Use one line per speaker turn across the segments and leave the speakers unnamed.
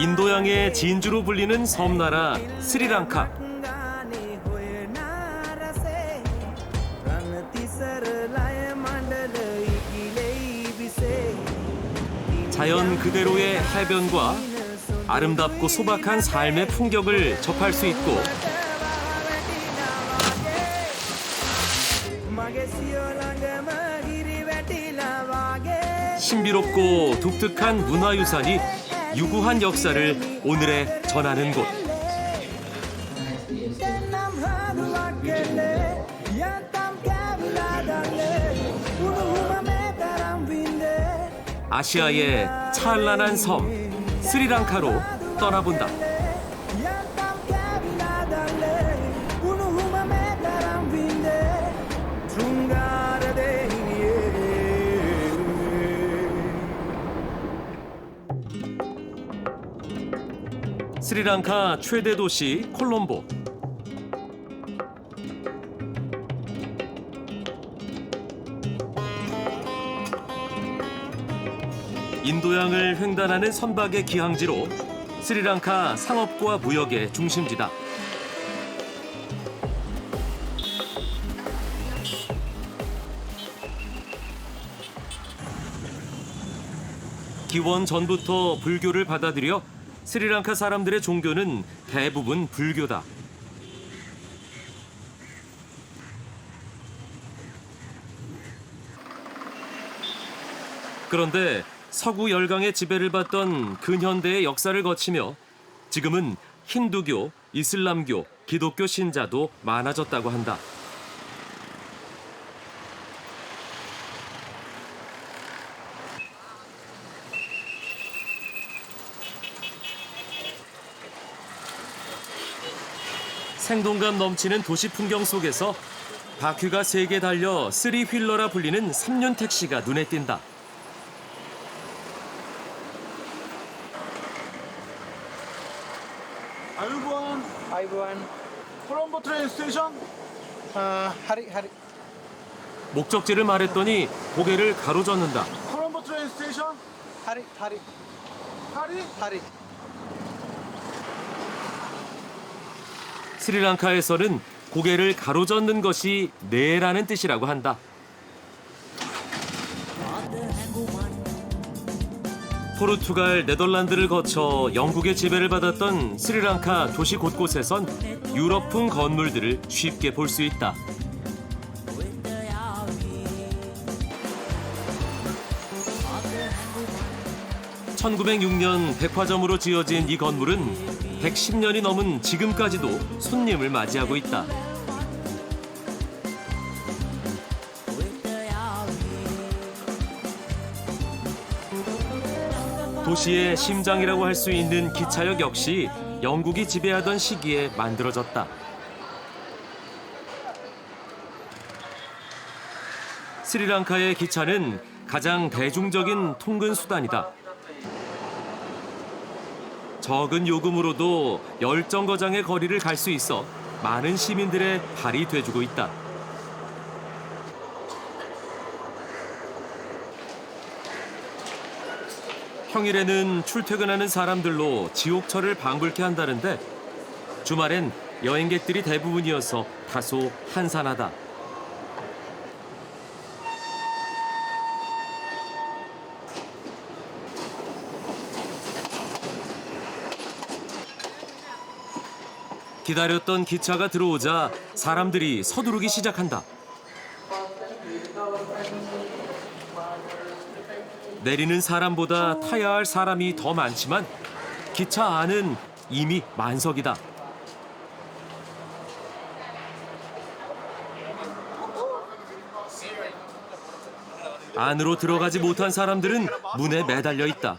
인도양의 진주로 불리는 섬나라 스리랑카. 자연 그대로의 해변과 아름답고 소박한 삶의 풍경을 접할 수 있고 신비롭고 독특한 문화유산이 유구한 역사를 오늘에 전하는 곳. 아시아의 찬란한 섬 스리랑카로 떠나본다. 스리랑카 최대 도시 콜롬보. 인도양을 횡단하는 선박의 기항지로 스리랑카 상업과 무역의 중심지다. 기원 전부터 불교를 받아들여 스리랑카 사람들의 종교는 대부분 불교다. 그런데 서구 열강의 지배를 받던 근현대의 역사를 거치며 지금은 힌두교, 이슬람교, 기독교 신자도 많아졌다고 한다. 생동감 넘치는 도시 풍경 속에서 바퀴가 3개 달려 쓰리 휠러라 불리는 3륜 택시가 눈에 띈다.
Ayubuan. Colombo train station. Hari.
목적지를 말했더니 고개를 가로젓는다.
Colombo train station. Hari.
스리랑카에서는 고개를 가로젓는 것이 네라는 뜻이라고 한다. 포르투갈, 네덜란드를 거쳐 영국의 지배를 받았던 스리랑카 도시 곳곳에선 유럽풍 건물들을 쉽게 볼 수 있다. (1906년) 백화점으로 지어진 이 건물은 110년이 넘은 지금까지도 손님을 맞이하고 있다. 도시의 심장이라고 할 수 있는 기차역 역시 영국이 지배하던 시기에 만들어졌다. 스리랑카의 기차는 가장 대중적인 통근 수단이다. 적은 요금으로도 열정거장의 거리를 갈 수 있어 많은 시민들의 발이 돼주고 있다. 평일에는 출퇴근하는 사람들로 지옥철을 방불케 한다는데 주말엔 여행객들이 대부분이어서 다소 한산하다. 기다렸던 기차가 들어오자 사람들이 서두르기 시작한다. 내리는 사람보다 타야 할 사람이 더 많지만 기차 안은 이미 만석이다. 안으로 들어가지 못한 사람들은 문에 매달려 있다.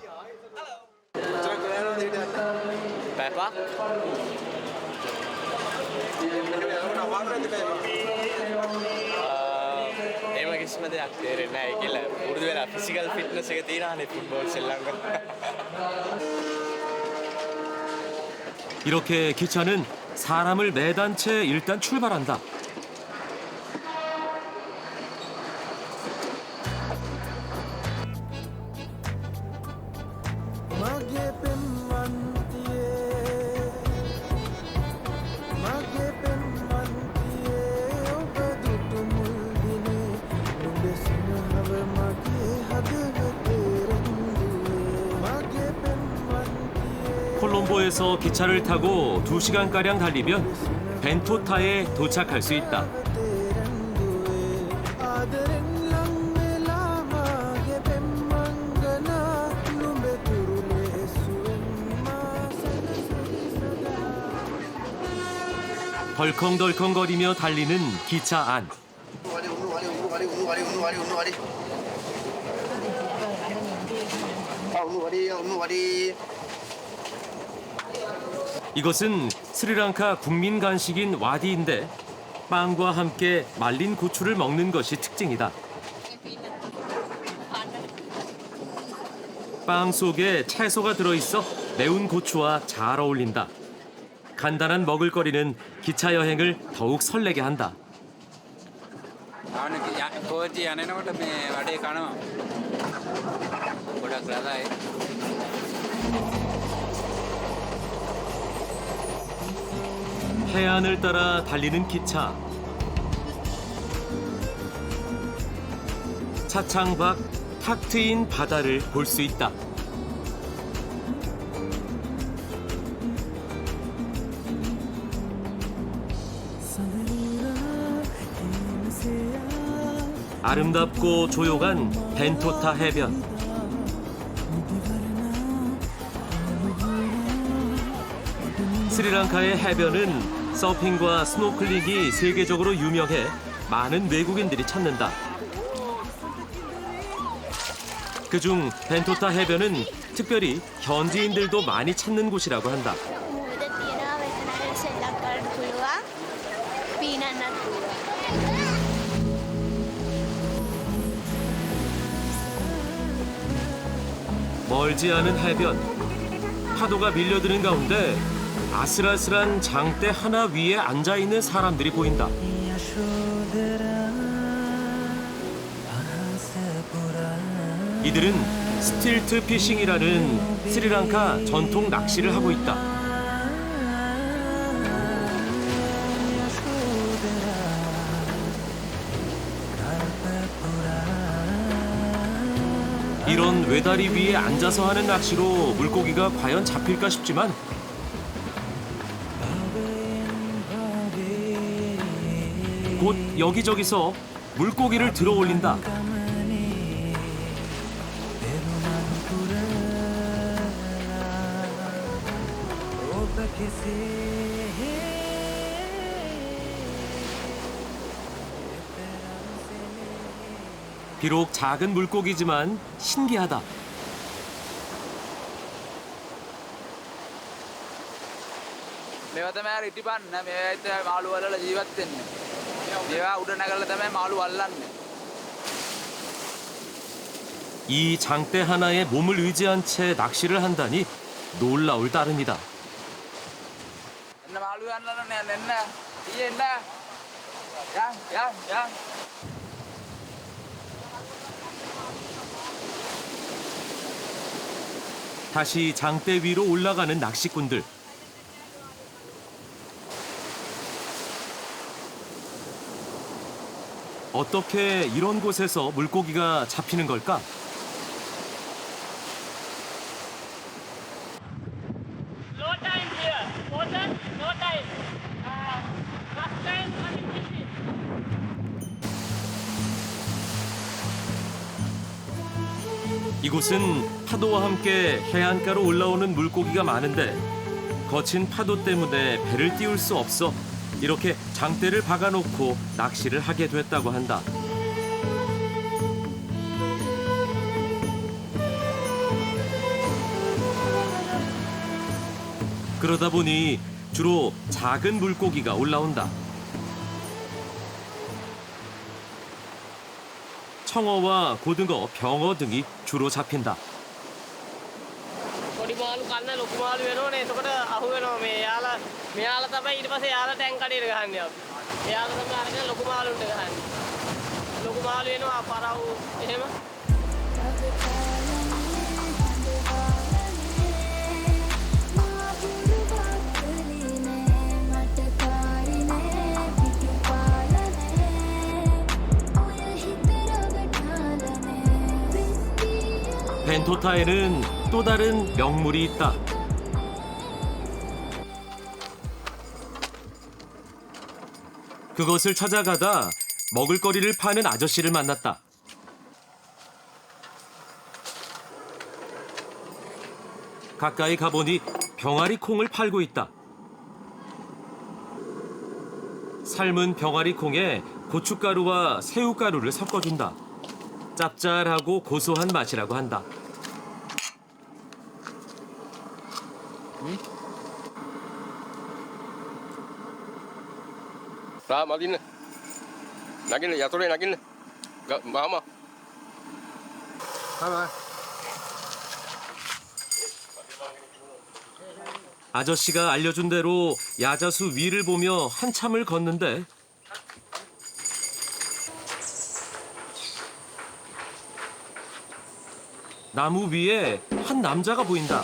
කිසිම දෙයක් තේරෙන්නේ නැහැ කියලා පුරුදු වෙලා ෆිසිකල් ෆිට්නස් එක තියෙනවානේ ෆුට්බෝල් ශ්‍රී
이렇게 기차는 사람을 매단 채 일단 출발한다. 콜롬보에서 기차를 타고 2시간가량 달리면 벤토타에 도착할 수 있다. 덜컹덜컹거리며 달리는 기차 안. 이것은 스리랑카 국민 간식인 와디인데 빵과 함께 말린 고추를 먹는 것이 특징이다. 빵 속에 채소가 들어있어 매운 고추와 잘 어울린다. 간단한 먹을거리는 기차 여행을 더욱 설레게 한다. 해안을 따라 달리는 기차. 차창 밖 탁 트인 바다를 볼 수 있다. 아름답고 조용한 벤토타 해변. 스리랑카의 해변은 서핑과 스노클링이 세계적으로 유명해 많은 외국인들이 찾는다. 그중 벤토타 해변은 특별히 현지인들도 많이 찾는 곳이라고 한다. 멀지 않은 해변. 파도가 밀려드는 가운데 아슬아슬한 장대 하나 위에 앉아있는 사람들이 보인다. 이들은 스틸트 피싱이라는 스리랑카 전통 낚시를 하고 있다. 이런 외다리 위에 앉아서 하는 낚시로 물고기가 과연 잡힐까 싶지만 곧 여기저기서 물고기를 들어 올린다. 비록 작은 물고기지만 신기하다.
මේවා තමයි රිටිපන්න මේවා තමයි මාළු වලල ජීවත් වෙන්නේ. මේවා උඩ නැගලා තමයි මාළු අල්ලන්නේ.
이 장대 하나에 몸을 의지한 채 낚시를 한다니 놀라울 따름이다.
එන්න මාළු අල්ලන්න එන්න. ඊයේ එන්න. යා.
다시 장대 위로 올라가는 낚시꾼들. 어떻게 이런 곳에서 물고기가 잡히는 걸까?
No time here. Water, no time. Last time,
이곳은 파도와 함께 해안가로 올라오는 물고기가 많은데 거친 파도 때문에 배를 띄울 수 없어 이렇게 장대를 박아놓고 낚시를 하게 됐다고 한다. 그러다 보니 주로 작은 물고기가 올라온다. 청어와 고등어, 병어 등이 주로 잡힌다.
පොඩි මාළු කන්න ලොකු මාළු වෙනෝනේ. එතකොට අහු වෙනවා මේ මෙයාලා තමයි ඊට පස්සේ යාලා ටැංක් කඩේට ගහන්නේ අපි. එයාලා තමයි අරගෙන ලොකු මාළුන්ට ගහන්නේ. ලොකු මාළු වෙනවා පරව් එහෙම.
벤토타에는 또 다른 명물이 있다. 그것을 찾아가다 먹을거리를 파는 아저씨를 만났다. 가까이 가보니 병아리 콩을 팔고 있다. 삶은 병아리 콩에 고춧가루와 새우가루를 섞어준다. 짭짤하고 고소한 맛이라고 한다.
나 어디는 나길래 야토레 나길래 마마
Bye-bye.
아저씨가 알려준 대로 야자수 위를 보며 한참을 걷는데 나무 위에 한 남자가 보인다.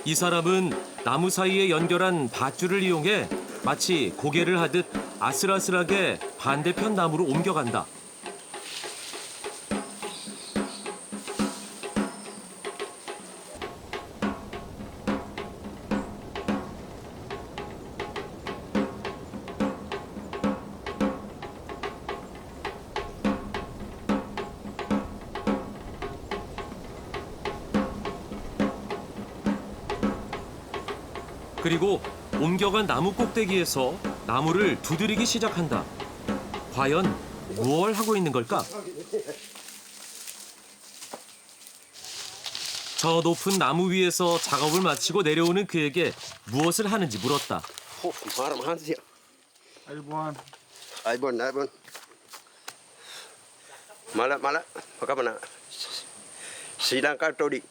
이 사람은 나무 사이에 연결한 밧줄을 이용해 마치 고개를 하듯 아슬아슬하게 반대편 나무로 옮겨간다. 그리고 옮겨간 나무 꼭대기에서 나무를 두드리기 시작한다. 과연 뭘 하고 있는 걸까? 저 높은 나무 위에서 작업을 마치고 내려오는 그에게 무엇을 하는지 물었다.
마람 한시야
Ayubuan.
아이번 말라 바카바나 시랑카 토리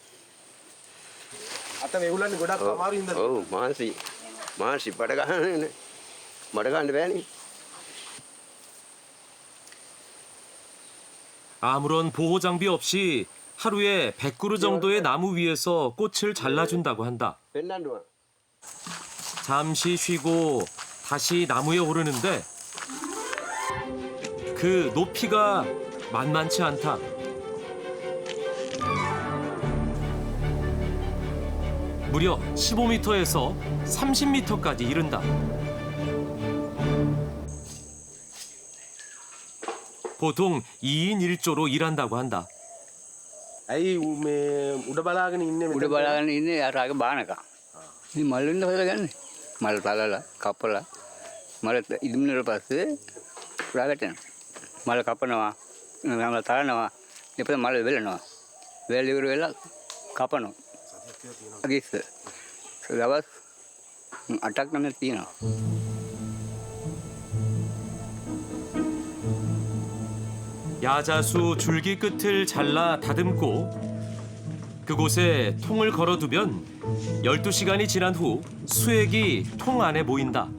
Ata megulan godak amaru hinda.
오 마한시 바다가는 베니
아무런 보호 장비 없이 하루에 100그루 정도의 나무 위에서 꽃을 잘라준다고 한다.
벤난도아
잠시 쉬고 다시 나무에 오르는데 그 높이가 만만치 않다. 무려 15m에서 30m까지 이른다. 보통 2인 1조로 일한다고 한다.
ඇයි උඩ බලාගෙන ඉන්නේ
උඩ බලාගෙන ඉන්නේ යාරාගේ බානක. ඉතින් මල් වෙන්න හොයලා මල් බලලා කපලා මල ඉදින්නට පස්සේ පුරාගටන. මල කපනවා, මල තරනවා, ඊපස්සේ මල වෙලනවා. වෙල ඉවර වෙලා කපනවා. අගිස්ස. දවස් 8ක් නම් තියෙනවා.
야자수 줄기 끝을 잘라 다듬고 그곳에 통을 걸어두면 12시간이 지난 후 수액이 통 안에 모인다.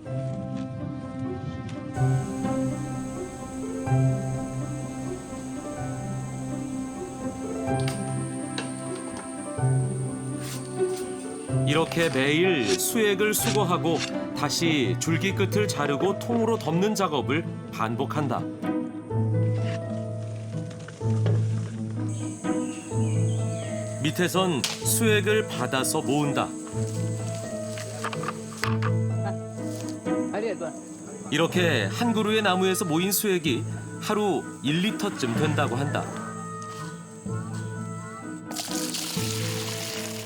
이렇게 매일 수액을 수거하고 다시 줄기 끝을 자르고 통으로 덮는 작업을 반복한다. 밑에선 수액을 받아서 모은다. 이렇게 한 그루의 나무에서 모인 수액이 하루 1리터쯤 된다고 한다.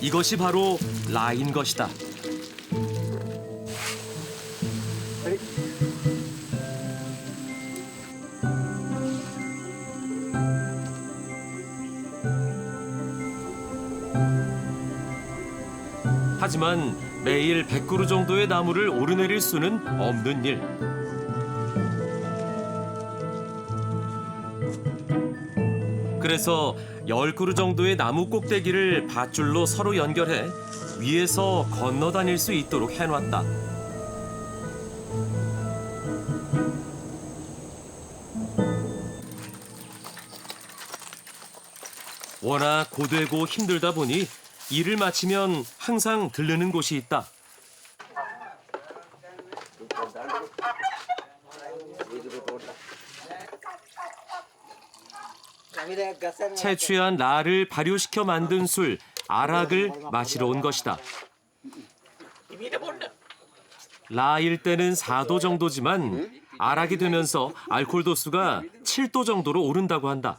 이것이 바로 라인 것이다. 하지만 매일 100그루 정도의 나무를 오르내릴 수는 없는 일. 그래서 10그루 정도의 나무 꼭대기를 밧줄로 서로 연결해 위에서 건너 다닐 수 있도록 해놨다. 워낙 고되고 힘들다 보니 일을 마치면 항상 들르는 곳이 있다. 채취한 라를 발효시켜 만든 술 아락을 마시러 온 것이다. 라일 때는 4도 정도지만 아락이 되면서 알코올 도수가 7도 정도로 오른다고 한다.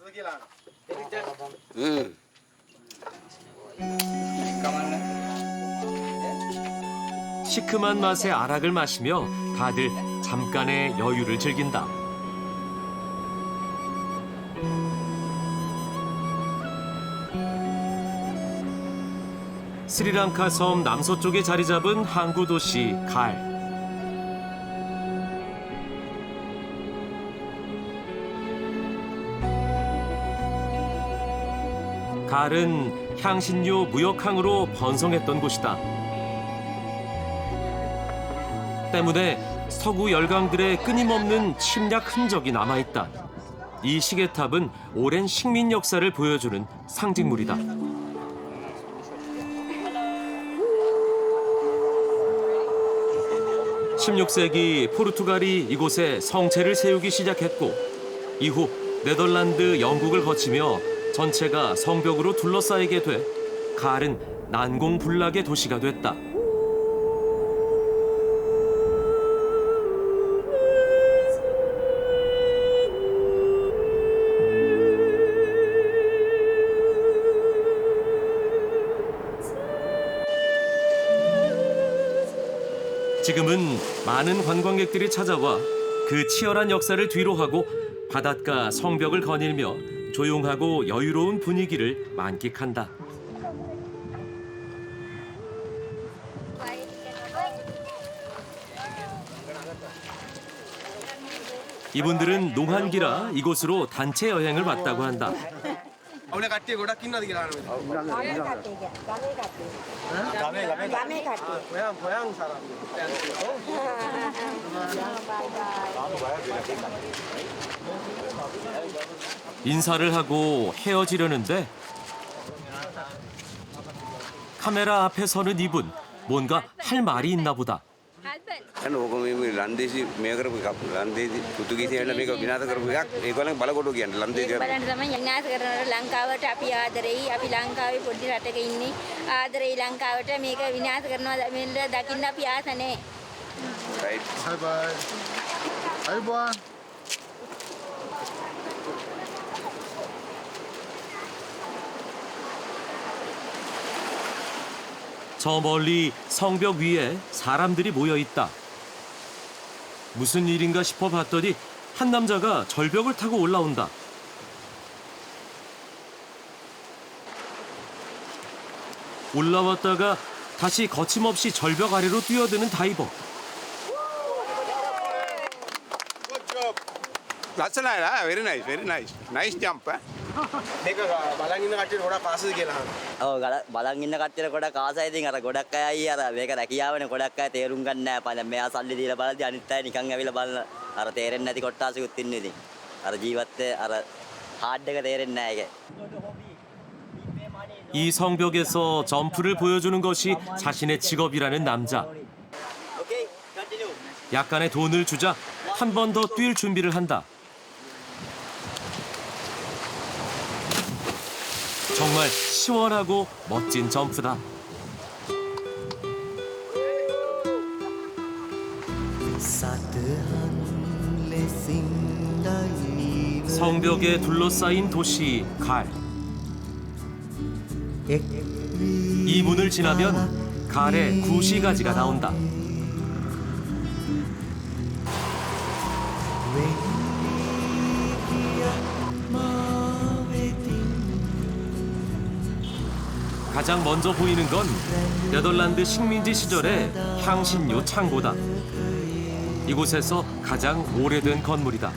시큼한 맛의 아락을 마시며 다들 잠깐의 여유를 즐긴다. 스리랑카 섬 남서쪽에 자리 잡은 항구 도시 갈. 갈은 향신료 무역항으로 번성했던 곳이다. 때문에 서구 열강들의 끊임없는 침략 흔적이 남아있다. 이 시계탑은 오랜 식민 역사를 보여주는 상징물이다. 16세기 포르투갈이 이곳에 성체를 세우기 시작했고 이후 네덜란드, 영국을 거치며 전체가 성벽으로 둘러싸이게 돼 갈은 난공불락의 도시가 됐다. 지금은 많은 관광객들이 찾아와 그 치열한 역사를 뒤로하고 바닷가 성벽을 거닐며 조용하고 여유로운 분위기를 만끽한다. 이분들은 농한기라 이곳으로 단체 여행을 왔다고 한다.
අවුල කට්ටිය ගොඩක් ඉන්නවද කියලා අහනවා. 고향 사람.
인사를 하고 헤어지려는데 카메라 앞에 서는 이분 뭔가 할 말이 있나 보다.
අන්න ඕක මේ ලන්දේසි මේ කරපු එකක්. ලන්දේසි පෘතුගීසියන්ලා මේක විනාශ කරපු එකක්. ඒගොල්ලන් බලකොටු කියන්නේ ලන්දේසි.
බලන්න තමයි විනාශ කරනකොට ලංකාවට අපි ආදරෙයි. අපි ලංකාවේ පොඩි රටක ඉන්නේ. ආදරෙයි ලංකාවට මේක විනාශ කරනවා මෙන්න දකින්න අපි ආස නැහැ.
රයිට්.
바이바이. අයිබෝන්.
저 멀리 성벽 위에 사람들이 모여 있다. 무슨 일인가 싶어 봤더니 한 남자가 절벽을 타고 올라온다. 올라왔다가 다시 거침없이 절벽 아래로 뛰어드는 다이버.
ලස්සනයි very nice nice jump
මේක බලන් ඉන්න කට්ටියට ගොඩක් ආසද කියලා අහනවා.
ඔව් බලන් ඉන්න කට්ටියට ගොඩක් ආසයි. ඉතින් අර ගොඩක් අය අර මේක රැකියාවනේ ගොඩක් අය තේරුම් ගන්න නැහැ. පණ මෙයා සල්ලි දීලා බලද්දි අනිත් අය නිකන් ඇවිල්ලා බලන අර තේරෙන්නේ නැති කොට්ටාසිකුත් ඉන්නේ ඉතින්. අර ජීවිතේ අර හાર્ඩ් එක තේරෙන්නේ නැහැ ඒක.
이 성벽에서 점프를 보여주는 것이 자신의 직업이라는 남자. 약간의 돈을 주자 한 번 더 뛸 준비를 한다. 정말 시원하고 멋진 점프다. 성벽에 둘러싸인 도시 갈. 이 문을 지나면 갈의 구시가지가 나온다. 가장 먼저 보이는 건 네덜란드 식민지 시절의 향신료 창고다. 이곳에서 가장 오래된 건물이다.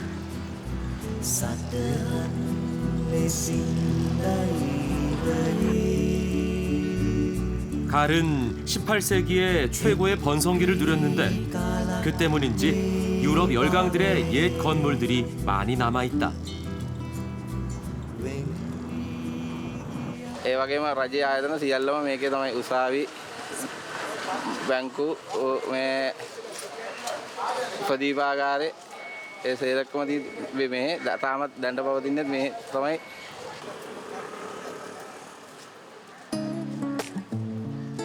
갈은 18세기에 최고의 번성기를 누렸는데 그 때문인지 유럽 열강들의 옛 건물들이 많이 남아있다.
ඒ වගේම රජයේ ආයතන සියල්ලම මේකේ තමයි උසාවි බැංකු මේ උපදීපාගාරේ ඒ සේරකම මේ තාමත් දඬ පවතින්නේ මේ තමයි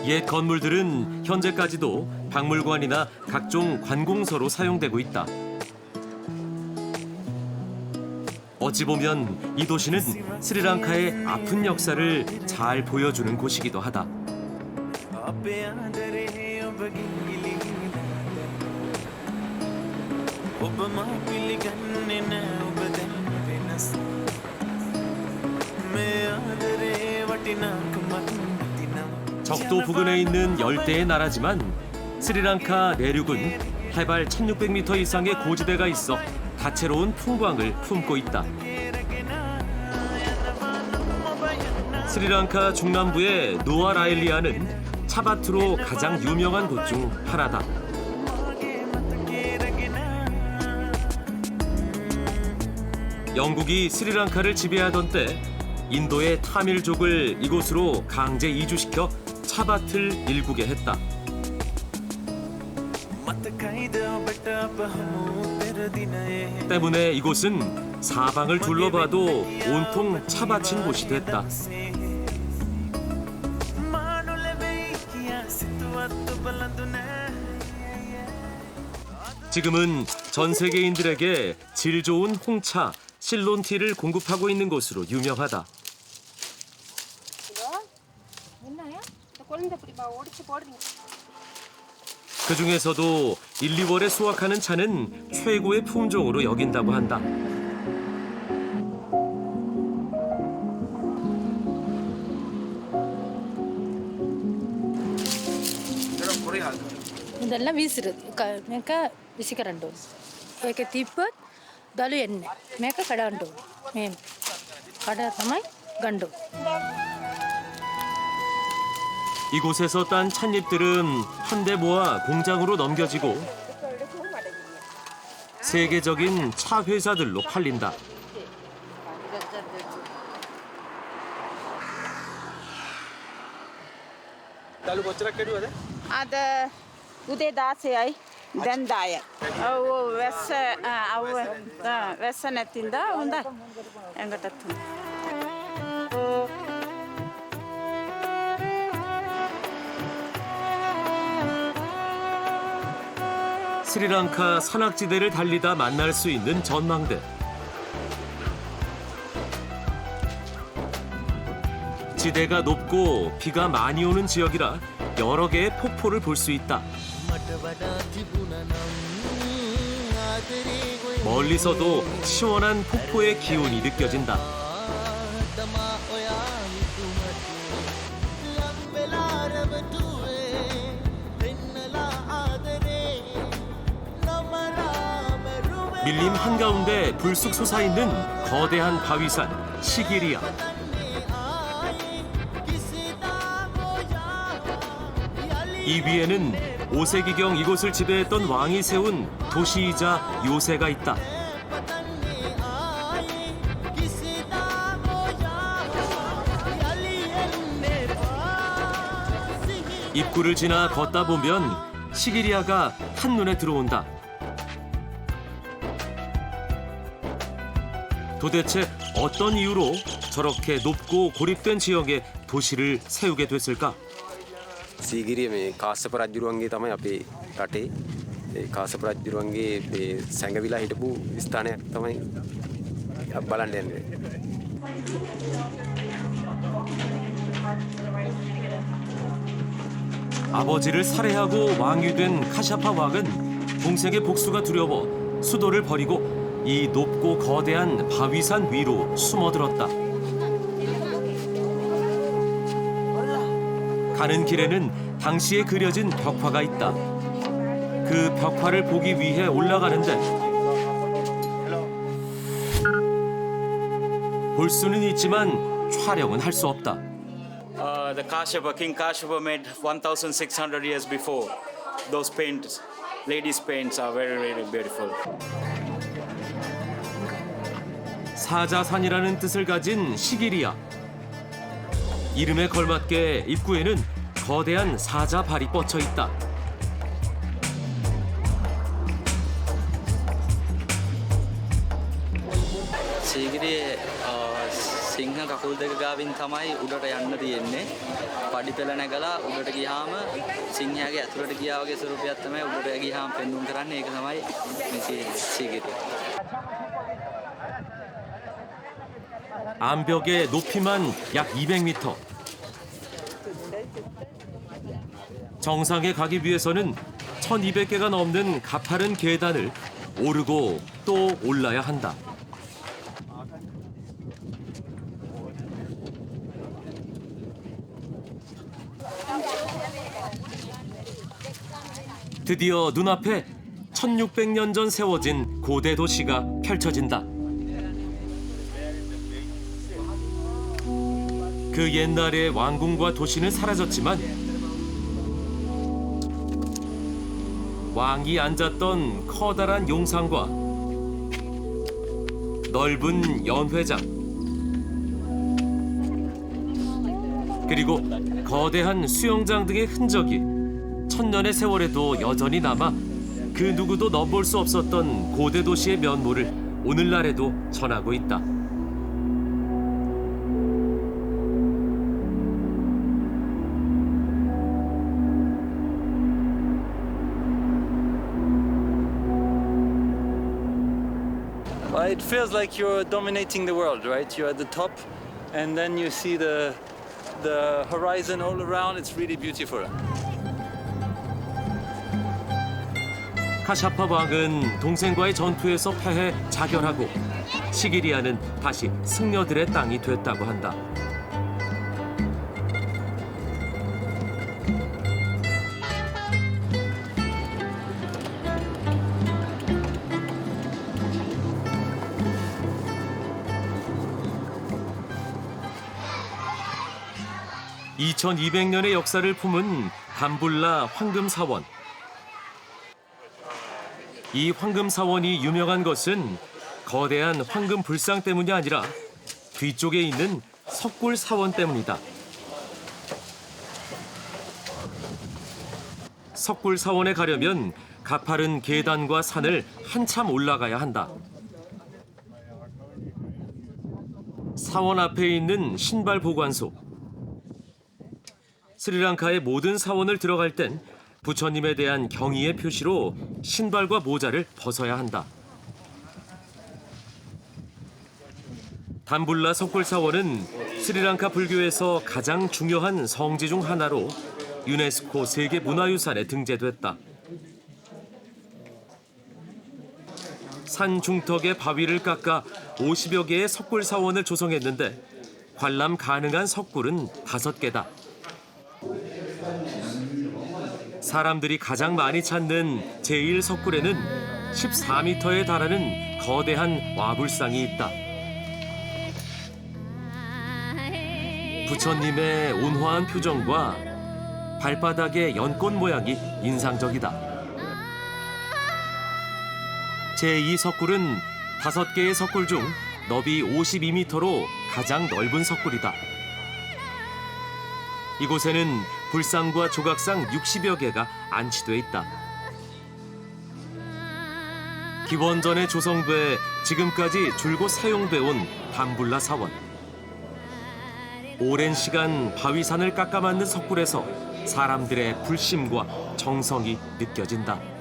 옛 건물들은 현재까지도 박물관이나 각종 관공서로 사용되고 있다. 어찌 보면 이 도시는 스리랑카의 아픈 역사를 잘 보여주는 곳이기도 하다. 적도 부근에 있는 열대의 나라지만 스리랑카 내륙은 해발 1600m 이상의 고지대가 있어 다채로운 풍광을 품고 있다. 스리랑카 중남부의 누아라엘리아는 차밭으로 가장 유명한 곳 중 하나다. 영국이 스리랑카를 지배하던 때 인도의 타밀족을 이곳으로 강제 이주시켜 차밭을 일구게 했다. 때문에 이곳은 사방을 둘러봐도 온통 차밭인 곳이 됐다. 지금은 전 세계인들에게 질 좋은 홍차, 실론티를 공급하고 있는 곳으로 유명하다. 그 중에서도 1, 2월에 수확하는 차는 최고의 품종으로 여긴다고 한다.
ಇದೆಲ್ಲ ಮೇಕ ಬಿಸಿ ಕರಂಡು ಏಕೆ ತಿಪ್ಪತ್ ದಲು ಎಣ್ಣೆ ಮೇಕ ಕಡಂಡು ಮೇನ್ ಕಡ ತಮೈ ಗಂಡು.
이곳에서 딴 찻잎들은 한데 모아 공장으로 넘겨지고 세계적인 차 회사들로 팔린다.
දළු කොච්චරක් කැඩුවද?
අද උදේ 16යි දැන් 10යි. ඔව් වැස්ස නැතිඳ හොඳයි. ඇඟටත් හොඳයි.
스리랑카 산악지대를 달리다 만날 수 있는 전망대. 지대가 높고 비가 많이 오는 지역이라 여러 개의 폭포를 볼 수 있다. 멀리서도 시원한 폭포의 기운이 느껴진다. 밀림 한가운데 불쑥 솟아있는 거대한 바위산 시기리아. 이 위에는 5세기경 이곳을 지배했던 왕이 세운 도시이자 요새가 있다. 입구를 지나 걷다 보면 시기리아가 한눈에 들어온다. 도대체 어떤 이유로 저렇게 높고 고립된 지역에 도시를 세우게 됐을까?
සීගිරිය මේ කාශ්‍යප රජුරුවන්ගේ තමයි අපේ රටේ ඒ කාශ්‍යප රජුරුවන්ගේ මේ සැඟවිලා හිටපු ස්ථානයක් තමයි බලන්න යන්නේ.
아버지를 살해하고 왕이 된 카샤파 왕은 동생의 복수가 두려워 수도를 버리고 이 높고 거대한 바위산 위로 숨어들었다. 가는 길에는 당시에 그려진 벽화가 있다. 그 벽화를 보기 위해 올라가는데 볼 수는 있지만 촬영은 할 수 없다.
The Kashyapa, King Kashyapa made 1,600 years before. Those paints, ladies' paints are very, very beautiful.
사자산이라는 뜻을 가진 시기리아. 이름에 걸맞게 입구에는 거대한 사자 발이 뻗쳐 있다.
සීගිරියේ
සිංහ කකුල් දෙක ගාවින් තමයි උඩට යන්න තියෙන්නේ. පඩි පෙළ නැගලා උඩට ගියාම සිංහයාගේ ඇතුළට ගියා වගේ ස්වරූපයක් තමයි උඩට ගියාම පෙන්වුම් කරන්නේ. ඒක තමයි මේ සීගිරිය.
암벽의 높이만 약 200m. 정상에 가기 위해서는 1200개가 넘는 가파른 계단을 오르고 또 올라야 한다. 드디어 눈앞에 1600년 전 세워진 고대 도시가 펼쳐진다. 그 옛날의 왕궁과 도시는 사라졌지만 왕이 앉았던 커다란 용상과 넓은 연회장 그리고 거대한 수영장 등의 흔적이 천년의 세월에도 여전히 남아 그 누구도 넘볼 수 없었던 고대 도시의 면모를 오늘날에도 전하고 있다.
It feels like you're dominating the world, right? You're at the top, and then you see the horizon all around. It's really beautiful.
카샤파 왕은 동생과의 전투에서 패해 자결하고 시기리아는 다시 승려들의 땅이 됐다고 한다. (2200년의) 역사를 품은 담불라 황금사원. 이 황금사원이 유명한 것은 거대한 황금 불상 때문이 아니라 뒤쪽에 있는 석굴사원 때문이다. 석굴사원에 가려면 가파른 계단과 산을 한참 올라가야 한다. 사원 앞에 있는 신발 보관소. 스리랑카의 모든 사원을 들어갈 땐 부처님에 대한 경의의 표시로 신발과 모자를 벗어야 한다. 담불라 석굴사원은 스리랑카 불교에서 가장 중요한 성지 중 하나로 유네스코 세계 문화유산에 등재됐다. 산 중턱의 바위를 깎아 50여 개의 석굴사원을 조성했는데 관람 가능한 석굴은 5개다. 사람들이 가장 많이 찾는 제1석굴에는 14m에 달하는 거대한 와불상이 있다. 부처님의 온화한 표정과 발바닥의 연꽃 모양이 인상적이다. 제2석굴은 5개의 석굴 중 너비 52m로 가장 넓은 석굴이다. 이곳에는 불상과 조각상 60여 개가 안치돼 있다. 기원전에 조성돼 지금까지 줄곧 사용돼 온 담불라 사원. 오랜 시간 바위산을 깎아만든 석굴에서 사람들의 불심과 정성이 느껴진다.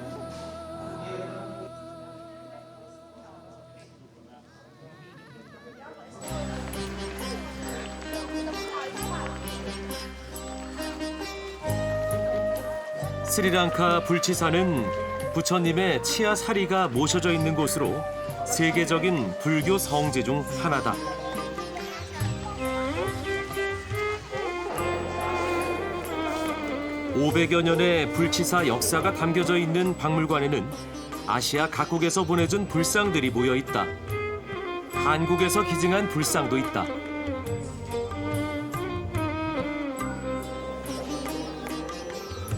스리랑카 불치사는 부처님의 치아 사리가 모셔져 있는 곳으로 세계적인 불교 성지 중 하나다. (500여) 년의 불치사 역사가 담겨져 있는 박물관에는 아시아 각국에서 보내준 불상들이 모여 있다. 한국에서 기증한 불상도 있다.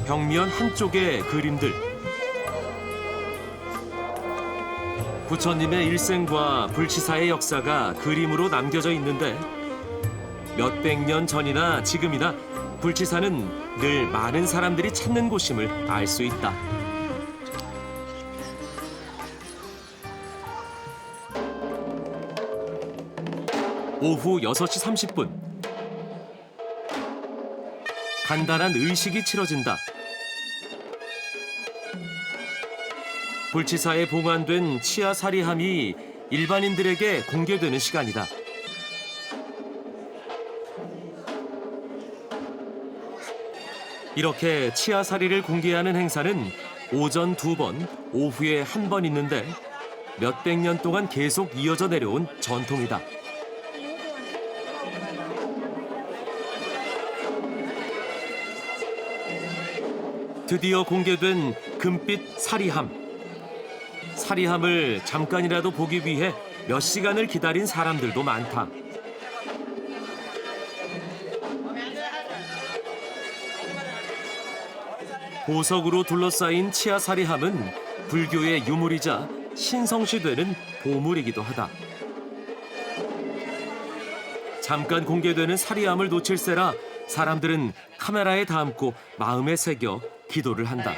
벽면 한쪽에 그림들. 부처님의 일생과 불치사의 역사가 그림으로 남겨져 있는데 몇백 년 전이나 지금이나 불치사는 늘 많은 사람들이 찾는 곳임을 알 수 있다. 오후 6시 30분. 간단한 의식이 치러진다. 불치사에 봉안된 치아 사리함이 일반인들에게 공개되는 시간이다. 이렇게 치아 사리를 공개하는 행사는 오전 2번, 오후에 1번 있는데 몇백 년 동안 계속 이어져 내려온 전통이다. 드디어 공개된 금빛 사리함. 사리함을 잠깐이라도 보기 위해 몇 시간을 기다린 사람들도 많다. 보석으로 둘러싸인 치아 사리함은 불교의 유물이자 신성시되는 보물이기도 하다. 잠깐 공개되는 사리함을 놓칠세라 사람들은 카메라에 담고 마음에 새겨 기도를 한다.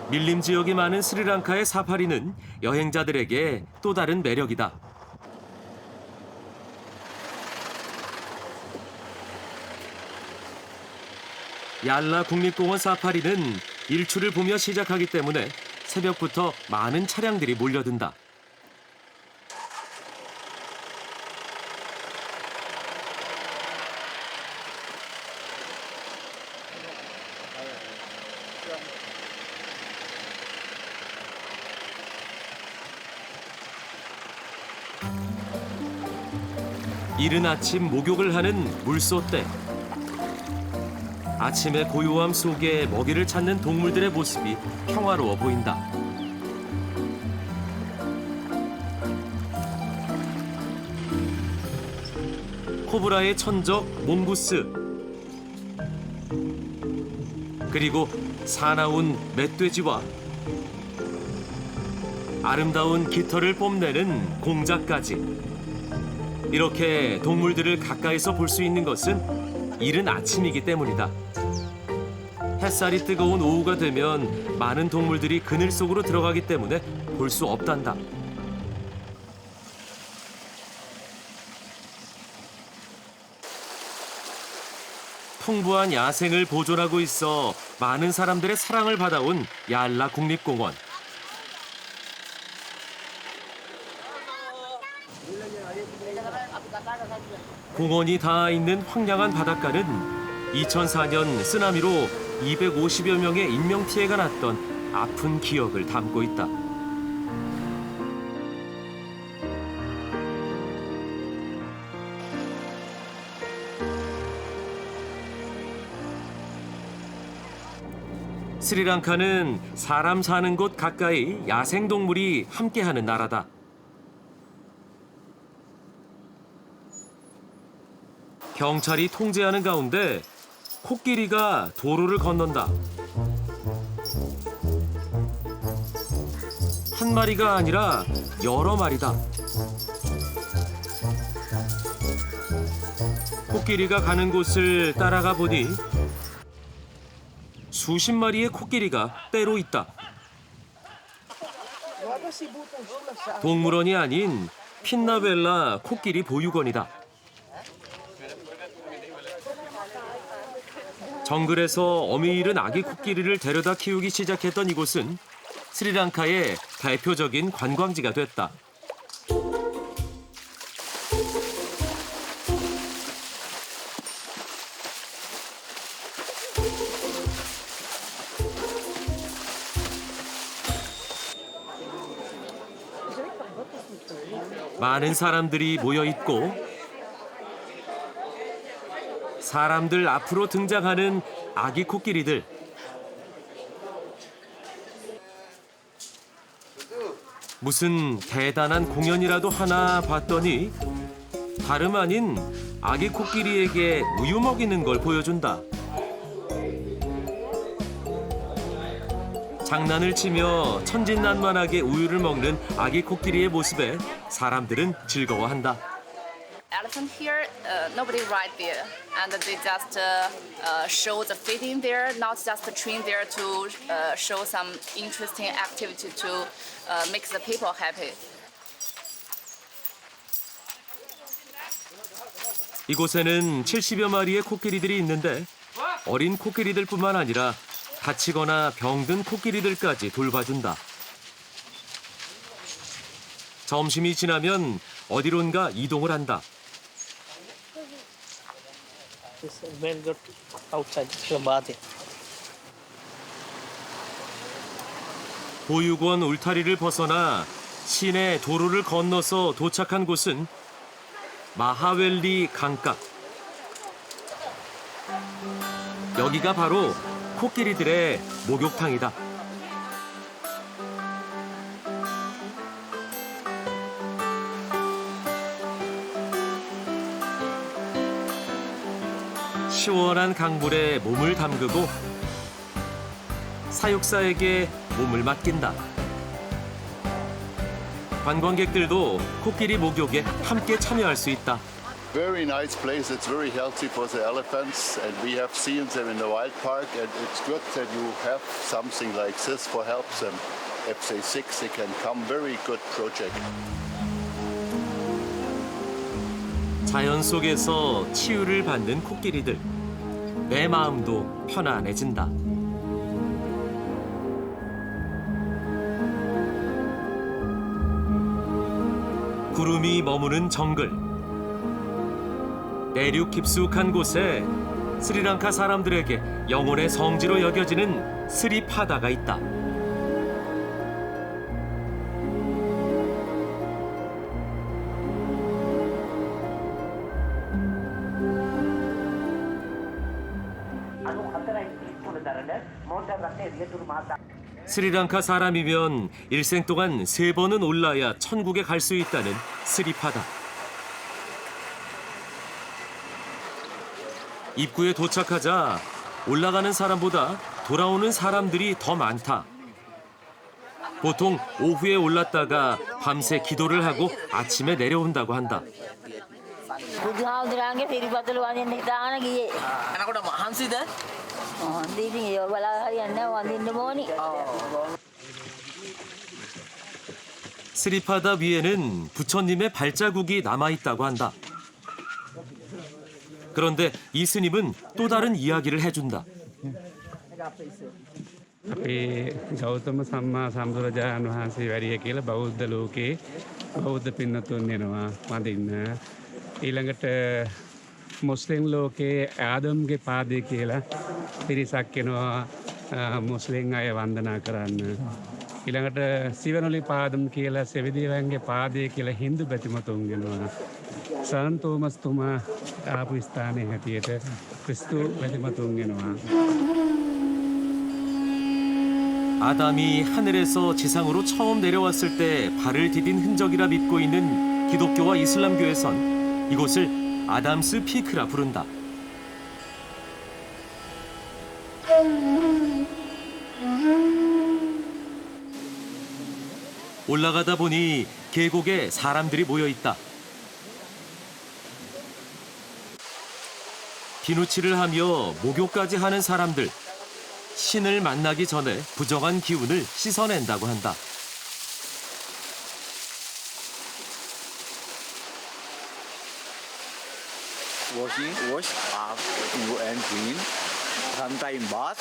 밀림 지역이 많은 스리랑카의 사파리는 여행자들에게 또 다른 매력이다. 얄라 국립공원 사파리는 일출을 보며 시작하기 때문에 새벽부터 많은 차량들이 몰려든다. 이른 아침 목욕을 하는 물소떼. 아침의 고요함 속에 먹이를 찾는 동물들의 모습이 평화로워 보인다. 코브라의 천적 몽구스. 그리고 사나운 멧돼지와 아름다운 깃털을 뽐내는 공작까지. 이렇게 동물들을 가까이서 볼 수 있는 것은 이른 아침이기 때문이다. 햇살이 뜨거운 오후가 되면 많은 동물들이 그늘 속으로 들어가기 때문에 볼 수 없단다. 풍부한 야생을 보존하고 있어 많은 사람들의 사랑을 받아온 얄라 국립공원. 공원이 닿아 있는 황량한 바닷가는 2004년 쓰나미로 250여 명의 인명피해가 났던 아픈 기억을 담고 있다. 스리랑카는 사람 사는 곳 가까이 야생동물이 함께하는 나라다. 경찰이 통제하는 가운데 코끼리가 도로를 건넌다. 한 마리가 아니라 여러 마리다. 코끼리가 가는 곳을 따라가 보니 수십 마리의 코끼리가 때로 있다. 동물원이 아닌 핀나벨라 코끼리 보육원이다. 정글에서 어미 잃은 아기 코끼리를 데려다 키우기 시작했던 이곳은 스리랑카의 대표적인 관광지가 됐다. 많은 사람들이 모여 있고 사람들 앞으로 등장하는 아기 코끼리들. 무슨 대단한 공연이라도 하나 봤더니 다름 아닌 아기 코끼리에게 우유 먹이는 걸 보여준다. 장난을 치며 천진난만하게 우유를 먹는 아기 코끼리의 모습에 사람들은 즐거워한다.
Elephant here, nobody ride there, and they just show the feeding there, not just train there to show some interesting activity to make the people happy.
이곳에는 70여 마리의 코끼리들이 있는데 어린 코끼리들뿐만 아니라 다치거나 병든 코끼리들까지 돌봐준다. 점심이 지나면 어디론가 이동을 한다.
Very good outside bathing.
보육원 울타리를 벗어나 시내 도로를 건너서 도착한 곳은 마하웰리 강가. 여기가 바로 코끼리들의 목욕탕이다. 시원한 강물에 몸을 담그고 사육사에게 몸을 맡긴다. 관광객들도 코끼리 목욕에 함께 참여할 수 있다.
Very nice place. It's very healthy for the elephants, and we have seen them in the wild park. And it's good that you have something like this for help them. If they're sick, they can come. Very good project.
자연 속에서 치유를 받는 코끼리들. 내 마음도 편안해진다. 구름이 머무는 정글. 내륙 깊숙한 곳에 스리랑카 사람들에게 영혼의 성지로 여겨지는 스리파다가 있다. 스리랑카 사람이면 일생 동안 3번은 올라야 천국에 갈 수 있다는 스리파다. 입구에 도착하자 올라가는 사람보다 돌아오는 사람들이 더 많다. 보통 오후에 올랐다가 밤새 기도를 하고 아침에 내려온다고 한다.
බුදුහාමුදුරන්ගේ පිරිපතල වඳින්න හිතාන ගියේ.
එනකොට මහන්සිද?
ඉතින් ඒ බලා හරියන්නේ නැහැ වඳින්න ඕනි.
스리파다 위에는 부처님의 발자국이 남아있다고 한다. 그런데 이 스님은 또 다른 이야기를 해준다.
අපේ ගෞතම සම්මා සම්බුදුරජාණන් වහන්සේ වැඩිය කියලා බෞද්ධ ලෝකේ බෞද්ධ පින්නතුන් වෙනවා වඳින්න. ඊළඟට මුස්ලිම් ලෝකේ ආදම්ගේ පාදේ කියලා පිරිසක් වෙනවා මුස්ලිම් අය වන්දනා කරන්න. ඊළඟට සිවනොලි පාදම් කියලා සෙවිදේවයන්ගේ පාදේ කියලා හින්දු ප්‍රතිමතුන් වෙනවා. සන් තෝමස් තුමා ආපු ස්ථානයේ හැටියට ක්‍රිස්තු ප්‍රතිමතුන් වෙනවා.
아담이 하늘에서 지상으로 처음 내려왔을 때 발을 디딘 흔적이라 믿고 있는 기독교와 이슬람교에선 이곳을 아담스 피크라 부른다. 올라가다 보니 계곡에 사람들이 모여 있다. 비누칠을 하며 목욕까지 하는 사람들. 신을 만나기 전에 부정한 기운을 씻어낸다고 한다.
Wash up and clean. Sometimes bath,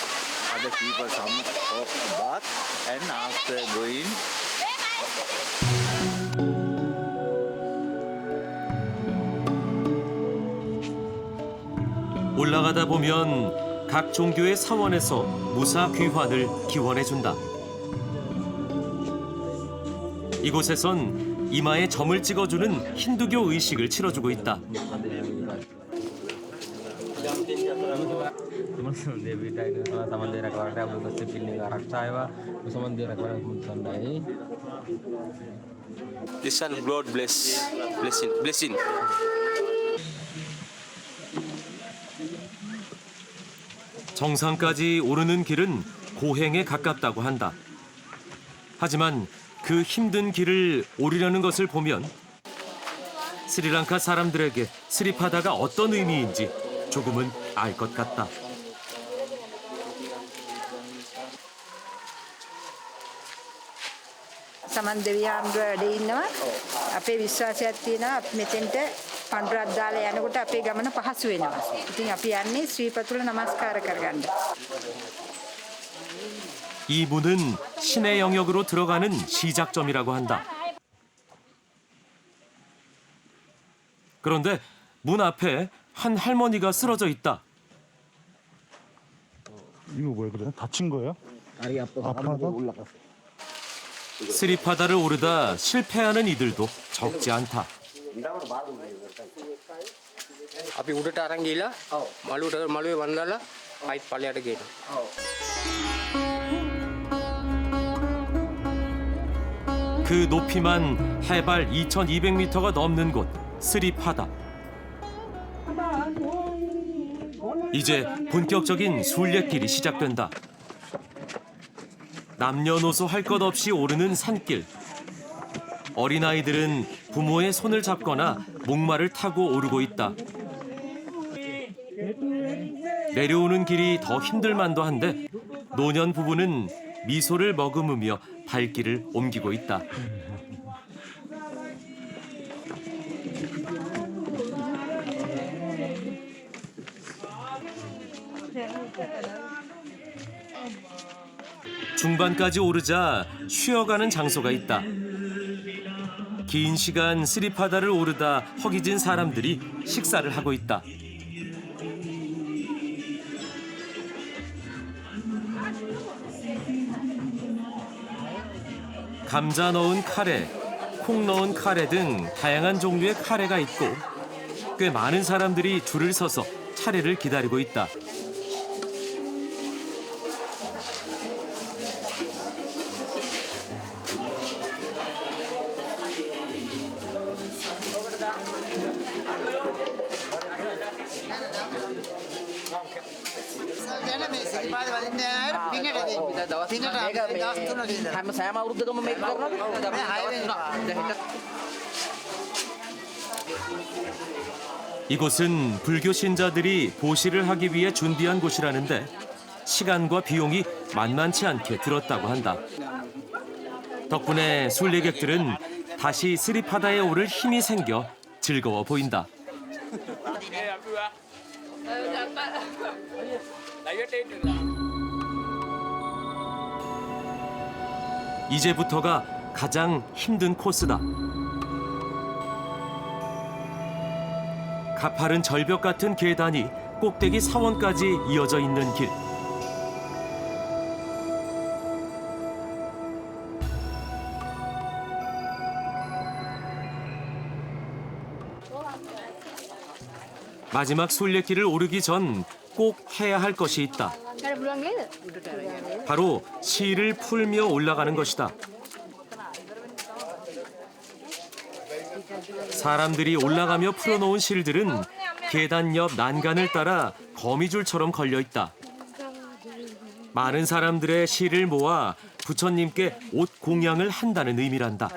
other people some of bath, and after going.
올라가다 보면 각 종교의 사원에서 무사 귀환을 기원해준다. 이곳에선 이마에 점을 찍어주는 힌두교 의식을 치러주고 있다.
This one God blessing.
정상까지 오르는 길은 고행에 가깝다고 한다. 하지만 그 힘든 길을 오르려는 것을 보면 스리랑카 사람들에게 스리파다가 어떤 의미인지 조금은 알 것 같다.
සමන් දෙවියන්ගේ වැඩ ඉන්නවා. අපේ විශ්වාසයක් තියෙනවා අපි මෙතෙන්ට පඳුරක් දාලා යනකොට අපේ ගමන පහසු වෙනවා. ඉතින් අපි යන්නේ ශ්‍රීපතුල නමස්කාර කරගන්න.
이 문은 신의 영역으로 들어가는 시작점이라고 한다. 그런데 문 앞에 한 할머니가 쓰러져 있다.
이거 왜 그래? 다친 거예요?
다리
아파서?
올라갔어.
스리파다를 오르다 실패하는 이들도 적지 않다.
අපි උඩට අරන් ගිහලා මළුවේ වන්දලා ආයිත් පල්ලයට ගේනවා.
그 높이만 해발 2,200m가 넘는 곳 스리파다. 이제 본격적인 순례길이 시작된다. 남녀노소 할 것 없이 오르는 산길. 어린아이들은 부모의 손을 잡거나 목마를 타고 오르고 있다. 내려오는 길이 더 힘들만도 한데 노년 부부는 미소를 머금으며 발길을 옮기고 있다. 중반까지 오르자 쉬어가는 장소가 있다. 긴 시간 스리파다를 오르다 허기진 사람들이 식사를 하고 있다. 감자 넣은 카레, 콩 넣은 카레 등 다양한 종류의 카레가 있고 꽤 많은 사람들이 줄을 서서 차례를 기다리고 있다.
හැම සෑම අවුරුද්දකම මේක කරනවද? මේ 6 වෙනි දැන්
이곳은 불교 신자들이 보시를 하기 위해 준비한 곳이라는데 시간과 비용이 만만치 않게 들었다고 한다. 덕분에 순례객들은 다시 스리파다에 오를 힘이 생겨 즐거워 보인다. 이제부터가 가장 힘든 코스다. 가파른 절벽 같은 계단이 꼭대기 사원까지 이어져 있는 길. 마지막 순례길을 오르기 전 꼭 해야 할 것이 있다. 바로 시를 풀며 올라가는 것이다. 사람들이 올라가며 풀어놓은 실들은 계단 옆 난간을 따라 거미줄처럼 걸려 있다. 많은 사람들의 시를 모아 부처님께 옷 공양을 한다는 의미란다.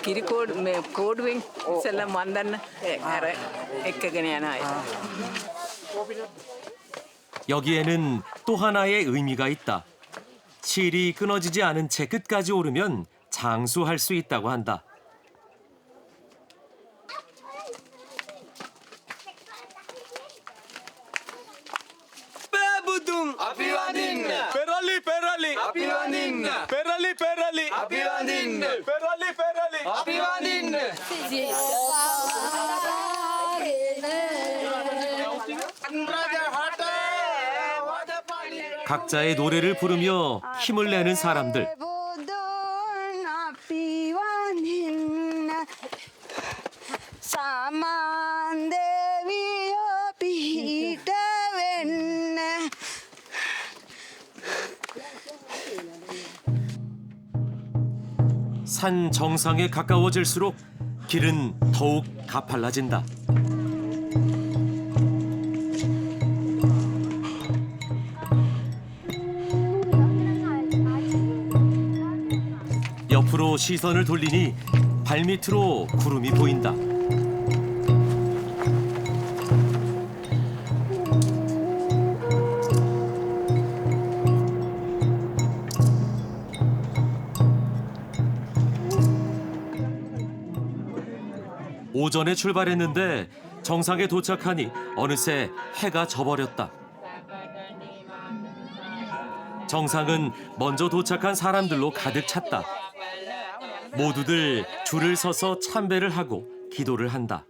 කිරිකෝඩ් මේ කෝඩුවෙන් ඉස්සෙල්ලා මන්දන්න අර එක්කගෙන යන අය.
여기에는 또 하나의 의미가 있다. 실이 끊어지지 않은 채 끝까지 오르면 장수할 수 있다고 한다.
පැබුදුම් අපි වඳින්න පෙරලි පෙරලි අපි වඳින්න පෙරලි පෙරලි අපි වඳින්න පෙරලි පෙරලි අපි වඳින්න
각자의 노래를 부르며 힘을 내는 사람들. 산 정상에 가까워질수록 길은 더욱 가팔라진다. 또 시선을 돌리니 발밑으로 구름이 보인다. 오전에 출발했는데 정상에 도착하니 어느새 해가 져버렸다. 정상은 먼저 도착한 사람들로 가득 찼다. 모두들 줄을 서서 참배를 하고 기도를 한다.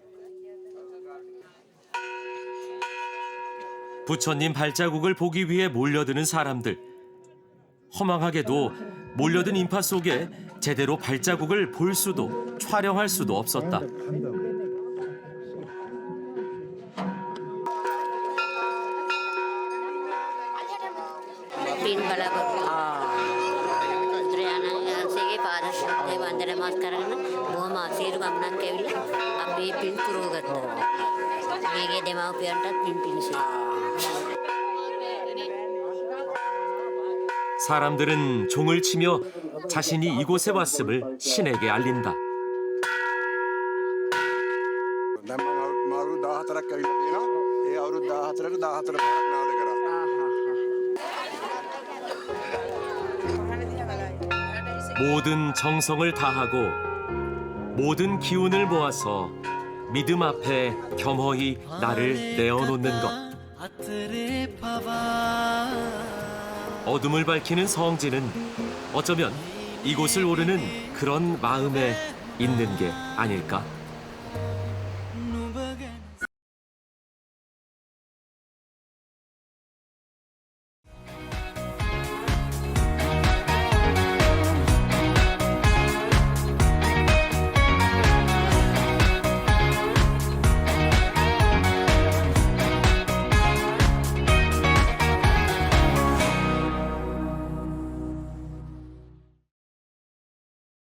부처님 발자국을 보기 위해 몰려드는 사람들. 허망하게도 몰려든 인파 속에 제대로 발자국을 볼 수도 촬영할 수도 없었다.
පින් බලාපොරොත්තු බුදුරජාණන් වහන්සේගේ පාද ශුද්ධ වන්දන නමස් කරගෙන බොහොම ආශීර්වාද ගමනක් ඇවිල්ලා අපේ පින් පුරවගත්තා. මේගේ දෙමව්පියන්ටත් පින් පිණිස.
사람들은 종을 치며 자신이 이곳에 왔음을 신에게 알린다.
දැන් මම අවුරුදු 14ක් ඇවිල්ලා තියෙනවා. ඒ අවුරුදු 14ට 14 පාරක් නාද කරා.
모든 정성을 다하고 모든 기운을 모아서 믿음 앞에 겸허히 나를 내어놓는 것. 어둠을 밝히는 성지는 어쩌면 이곳을 오르는 그런 마음에 있는 게 아닐까?